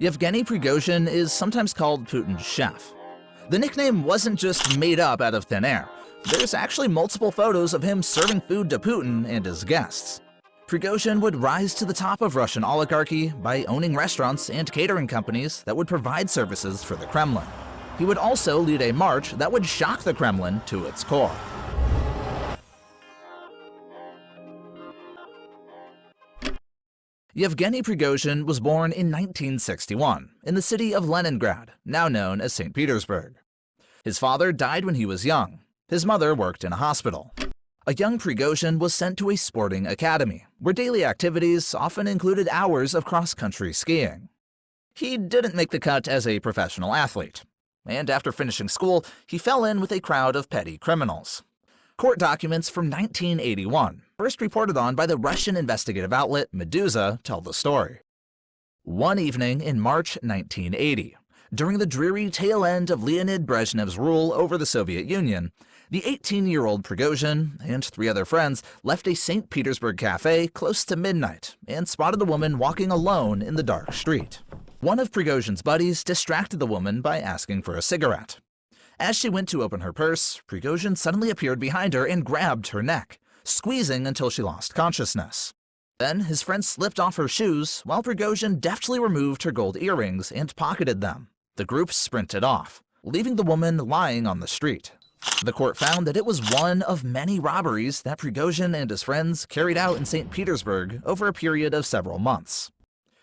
Yevgeny Prigozhin is sometimes called Putin's chef. The nickname wasn't just made up out of thin air. There's actually multiple photos of him serving food to Putin and his guests. Prigozhin would rise to the top of Russian oligarchy by owning restaurants and catering companies that would provide services for the Kremlin. He would also lead a march that would shock the Kremlin to its core. Yevgeny Prigozhin was born in 1961 in the city of Leningrad, now known as St. Petersburg. His father died when he was young. His mother worked in a hospital. A young Prigozhin was sent to a sporting academy, where daily activities often included hours of cross-country skiing. He didn't make the cut as a professional athlete, and after finishing school, he fell in with a crowd of petty criminals. Court documents from 1981, first reported on by the Russian investigative outlet Meduza, tell the story. One evening in March 1980, during the dreary tail end of Leonid Brezhnev's rule over the Soviet Union, the 18-year-old Prigozhin and 3 other friends left a St. Petersburg cafe close to midnight and spotted a woman walking alone in the dark street. One of Prigozhin's buddies distracted the woman by asking for a cigarette. As she went to open her purse, Prigozhin suddenly appeared behind her and grabbed her neck, squeezing until she lost consciousness. Then his friend slipped off her shoes while Prigozhin deftly removed her gold earrings and pocketed them. The group sprinted off, leaving the woman lying on the street. The court found that it was one of many robberies that Prigozhin and his friends carried out in St. Petersburg over a period of several months.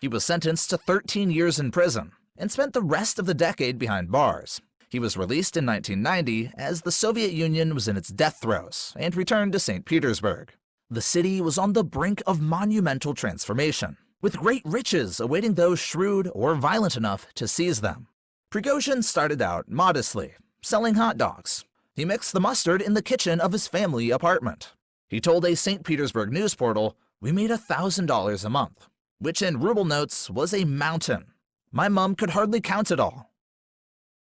He was sentenced to 13 years in prison and spent the rest of the decade behind bars. He was released in 1990 as the Soviet Union was in its death throes and returned to St. Petersburg. The city was on the brink of monumental transformation, with great riches awaiting those shrewd or violent enough to seize them. Prigozhin started out modestly, selling hot dogs. He mixed the mustard in the kitchen of his family apartment. He told a St. Petersburg news portal, "We made $1,000 a month," which in ruble notes was a mountain. My mom could hardly count it all.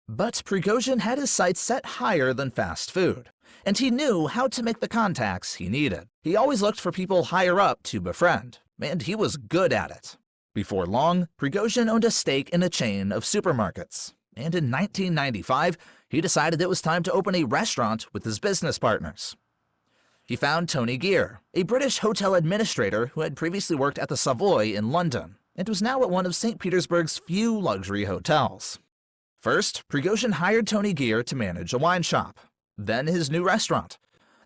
But Prigozhin had his sights set higher than fast food, and he knew how to make the contacts he needed. He always looked for people higher up to befriend, and he was good at it. Before long, Prigozhin owned a stake in a chain of supermarkets, and in 1995, he decided it was time to open a restaurant with his business partners. He found Tony Gear, a British hotel administrator who had previously worked at the Savoy in London, and was now at one of St. Petersburg's few luxury hotels. First, Prigozhin hired Tony Gear to manage a wine shop, then his new restaurant,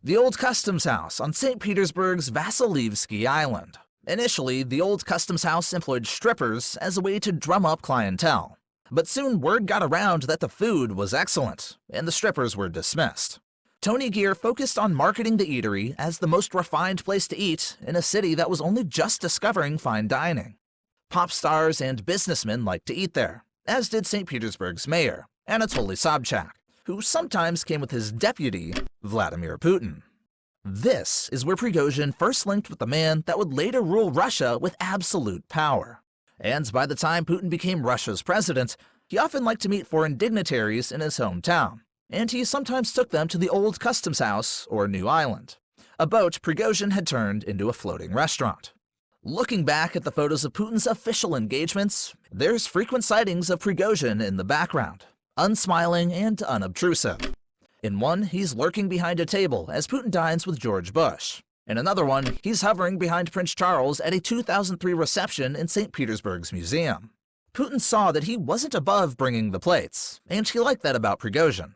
the Old Customs House on St. Petersburg's Vasilievsky Island. Initially, the Old Customs House employed strippers as a way to drum up clientele, but soon word got around that the food was excellent, and the strippers were dismissed. Tony Gear focused on marketing the eatery as the most refined place to eat in a city that was only just discovering fine dining. Pop stars and businessmen liked to eat there, as did St. Petersburg's mayor, Anatoly Sobchak, who sometimes came with his deputy, Vladimir Putin. This is where Prigozhin first linked with the man that would later rule Russia with absolute power. And by the time Putin became Russia's president, he often liked to meet foreign dignitaries in his hometown, and he sometimes took them to the Old Customs House or New Island, a boat Prigozhin had turned into a floating restaurant. Looking back at the photos of Putin's official engagements, there's frequent sightings of Prigozhin in the background, unsmiling and unobtrusive. In one, he's lurking behind a table as Putin dines with George Bush. In another one, he's hovering behind Prince Charles at a 2003 reception in St. Petersburg's museum. Putin saw that he wasn't above bringing the plates, and he liked that about Prigozhin.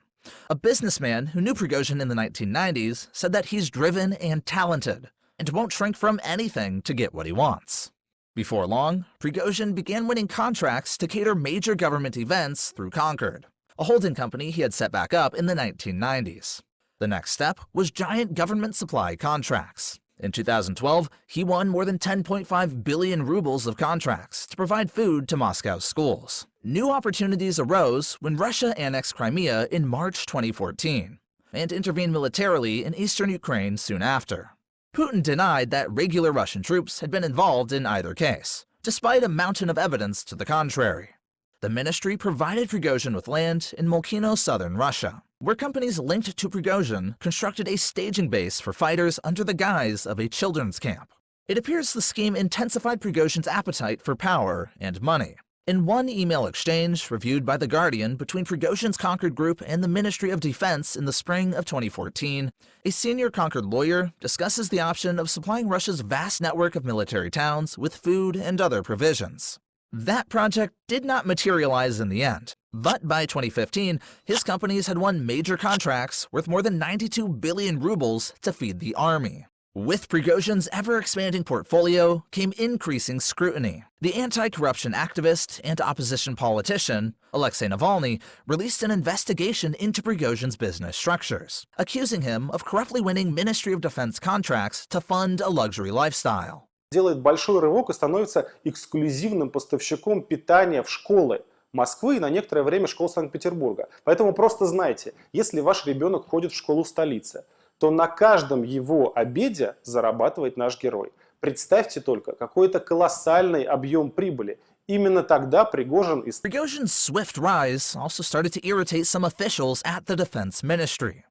A businessman who knew Prigozhin in the 1990s said that he's driven and talented, and won't shrink from anything to get what he wants. Before long, Prigozhin began winning contracts to cater major government events through Concord, a holding company he had set back up in the 1990s. The next step was giant government supply contracts. In 2012, he won more than 10.5 billion rubles of contracts to provide food to Moscow's schools. New opportunities arose when Russia annexed Crimea in March 2014 and intervened militarily in eastern Ukraine soon after. Putin denied that regular Russian troops had been involved in either case, despite a mountain of evidence to the contrary. The ministry provided Prigozhin with land in Molchino, southern Russia, where companies linked to Prigozhin constructed a staging base for fighters under the guise of a children's camp. It appears the scheme intensified Prigozhin's appetite for power and money. In one email exchange reviewed by The Guardian between Prigozhin's Concord Group and the Ministry of Defense in the spring of 2014, a senior Concord lawyer discusses the option of supplying Russia's vast network of military towns with food and other provisions. That project did not materialize in the end, but by 2015, his companies had won major contracts worth more than 92 billion rubles to feed the army. With Prigozhin's ever-expanding portfolio came increasing scrutiny. The anti-corruption activist and opposition politician, Alexei Navalny, released an investigation into Prigozhin's business structures, accusing him of corruptly winning Ministry of Defense contracts to fund a luxury lifestyle. Делает большой рывок и становится эксклюзивным поставщиком питания в школы Москвы и на некоторое время школ Санкт-Петербурга. Поэтому просто знайте, если ваш ребенок ходит в школу в столице, то на каждом его обеде зарабатывает наш герой. Представьте только, какой это колоссальный объем прибыли. Именно тогда Prigozhin и... Prigozhin's swift rise also started to irritate some officials at the Defense Ministry.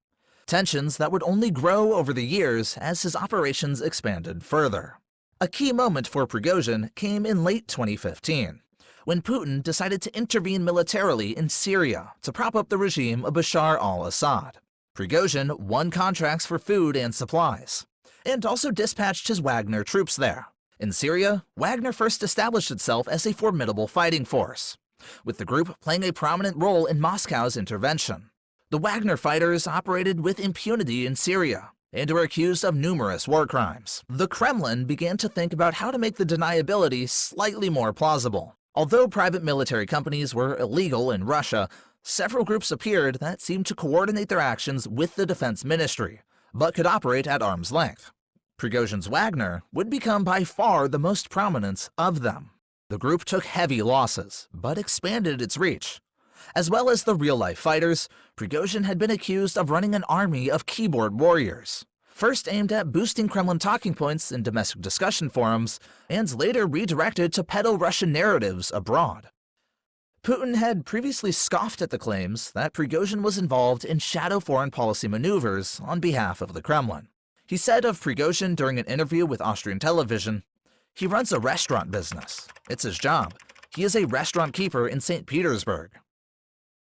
Tensions that would only grow over the years as his operations expanded further. A key moment for Prigozhin came in late 2015, when Putin decided to intervene militarily in Syria to prop up the regime of Bashar al-Assad. Prigozhin won contracts for food and supplies, and also dispatched his Wagner troops there. In Syria, Wagner first established itself as a formidable fighting force, with the group playing a prominent role in Moscow's intervention. The Wagner fighters operated with impunity in Syria and were accused of numerous war crimes. The Kremlin began to think about how to make the deniability slightly more plausible. Although private military companies were illegal in Russia, several groups appeared that seemed to coordinate their actions with the Defense Ministry, but could operate at arm's length. Prigozhin's Wagner would become by far the most prominent of them. The group took heavy losses, but expanded its reach. As well as the real-life fighters, Prigozhin had been accused of running an army of keyboard warriors, first aimed at boosting Kremlin talking points in domestic discussion forums, and later redirected to peddle Russian narratives abroad. Putin had previously scoffed at the claims that Prigozhin was involved in shadow foreign policy maneuvers on behalf of the Kremlin. He said of Prigozhin during an interview with Austrian television, "He runs a restaurant business. It's his job. He is a restaurant keeper in St. Petersburg."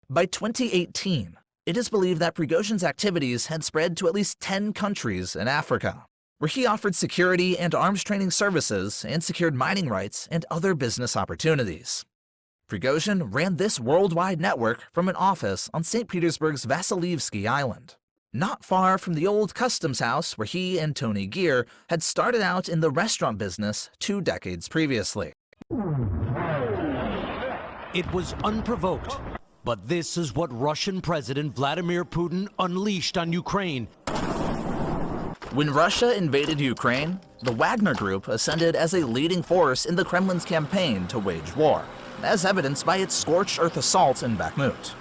By 2018, it is believed that Prigozhin's activities had spread to at least 10 countries in Africa, where he offered security and arms training services and secured mining rights and other business opportunities. Prigozhin ran this worldwide network from an office on St. Petersburg's Vasilievsky Island, not far from the old customs house where he and Tony Gear had started out in the restaurant business 2 decades previously. It was unprovoked, but this is what Russian President Vladimir Putin unleashed on Ukraine. When Russia invaded Ukraine, the Wagner Group ascended as a leading force in the Kremlin's campaign to wage war, as evidenced by its scorched earth assault in Bakhmut.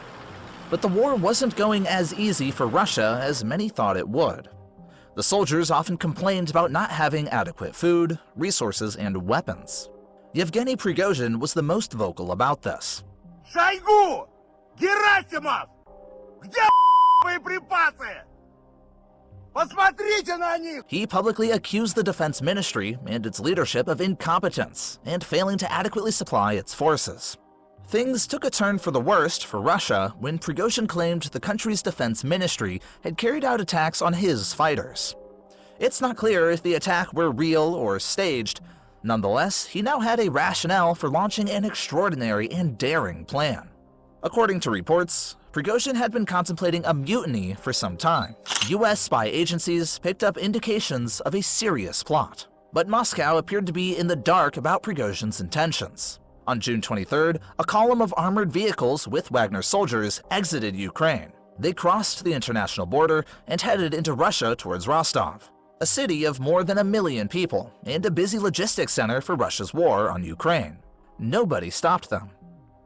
But the war wasn't going as easy for Russia as many thought it would. The soldiers often complained about not having adequate food, resources, and weapons. Yevgeny Prigozhin was the most vocal about this. Шойгу! Герасимов! Где боеприпасы? Посмотрите на них! He publicly accused the Defense Ministry and its leadership of incompetence and failing to adequately supply its forces. Things took a turn for the worst for Russia when Prigozhin claimed the country's defense ministry had carried out attacks on his fighters. It's not clear if the attack were real or staged. Nonetheless, he now had a rationale for launching an extraordinary and daring plan. According to reports, Prigozhin had been contemplating a mutiny for some time. U.S. spy agencies picked up indications of a serious plot, but Moscow appeared to be in the dark about Prigozhin's intentions. On June 23rd, a column of armored vehicles with Wagner soldiers exited Ukraine. They crossed the international border and headed into Russia towards Rostov, a city of more than 1 million people and a busy logistics center for Russia's war on Ukraine. Nobody stopped them.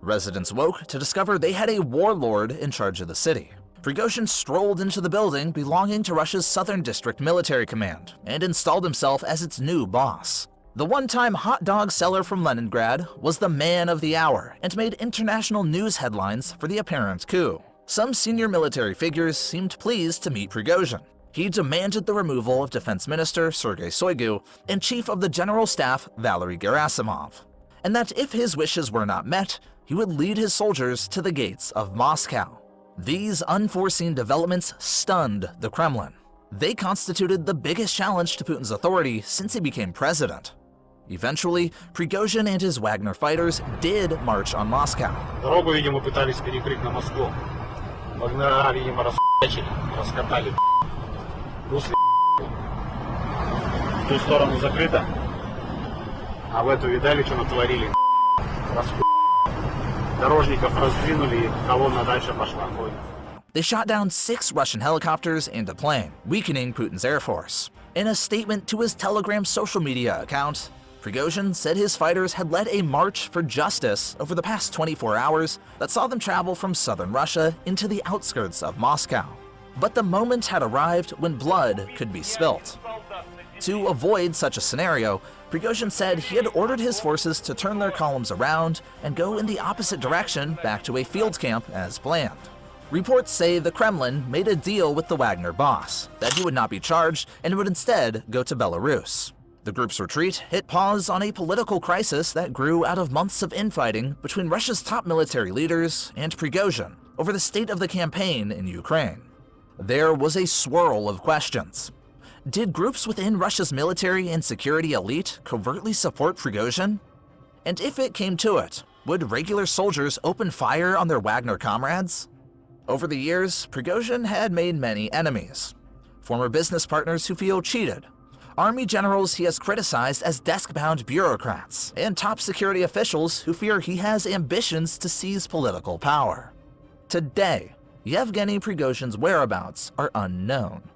Residents woke to discover they had a warlord in charge of the city. Prigozhin strolled into the building belonging to Russia's Southern District Military Command and installed himself as its new boss. The one-time hot dog seller from Leningrad was the man of the hour and made international news headlines for the apparent coup. Some senior military figures seemed pleased to meet Prigozhin. He demanded the removal of Defense Minister Sergei Shoigu and Chief of the General Staff Valery Gerasimov. and that if his wishes were not met, he would lead his soldiers to the gates of Moscow. These unforeseen developments stunned the Kremlin. They constituted the biggest challenge to Putin's authority since he became president. Eventually, Prigozhin and his Wagner fighters did march on Moscow. Дорогу, видимо, пытались перекрыть на Москву. Вагнера, видимо, раскачали, раскатали. Русли в ту сторону закрыто, а в эту видали, что натворили. Дорожников раздвинули, и колонна дальше пошла. They shot down 6 Russian helicopters and a plane, weakening Putin's air force. In a statement to his Telegram social media account, Prigozhin said his fighters had led a march for justice over the past 24 hours that saw them travel from southern Russia into the outskirts of Moscow. But the moment had arrived when blood could be spilt. To avoid such a scenario, Prigozhin said he had ordered his forces to turn their columns around and go in the opposite direction back to a field camp as planned. Reports say the Kremlin made a deal with the Wagner boss, that he would not be charged and would instead go to Belarus. The group's retreat hit pause on a political crisis that grew out of months of infighting between Russia's top military leaders and Prigozhin over the state of the campaign in Ukraine. There was a swirl of questions. Did groups within Russia's military and security elite covertly support Prigozhin? And if it came to it, would regular soldiers open fire on their Wagner comrades? Over the years, Prigozhin had made many enemies. Former business partners who feel cheated, army generals he has criticized as desk-bound bureaucrats, and top security officials who fear he has ambitions to seize political power. Today, Yevgeny Prigozhin's whereabouts are unknown.